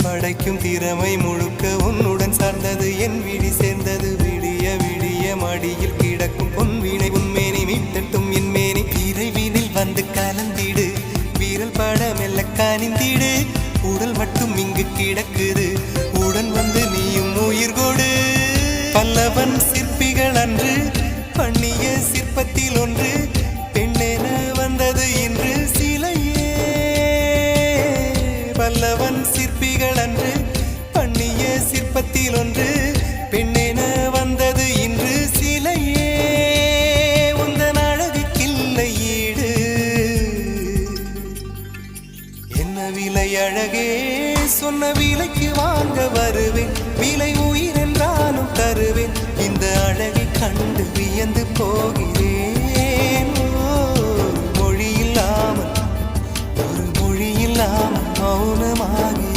படைக்கும் திறமை முழுக்க உன்னுடன் சார்ந்தது என் விழி சேர்ந்தது விடிய விடிய மடியில் கிடக்கும் பொன்வினை உன்மேனி மீட்டட்டும் என் மேனி இறைவினில் வந்து கலந்திடு வீரல் பட மெல்ல காணிந்திடு உடல் மட்டும் இங்கு கிடக்குது உடன் வந்து நீயும் உயிர் கொடு பல்லவன் சிற்பிகள் அன்று பண்ணிய சிற்பத்தில் ஒன்று பெண்ணென வந்தது இன்று சிலையே பல்லவன் சிற்பிகள் அன்று பண்ணிய சிற்பத்தில் ஒன்று பெண்ணென வந்தது இன்று சிலையே உந்தன் அழகுக்கில்லை ஈடு என்ன விலை அழகே சொன்ன விலைக்கு வாங்க வருவேன் விலை உயிர் என்றாலும் தருவேன் இந்த அழகை கண்டு வியந்து போகிறேன் ஒரு மொழி இல்லாமல் மௌனமாகி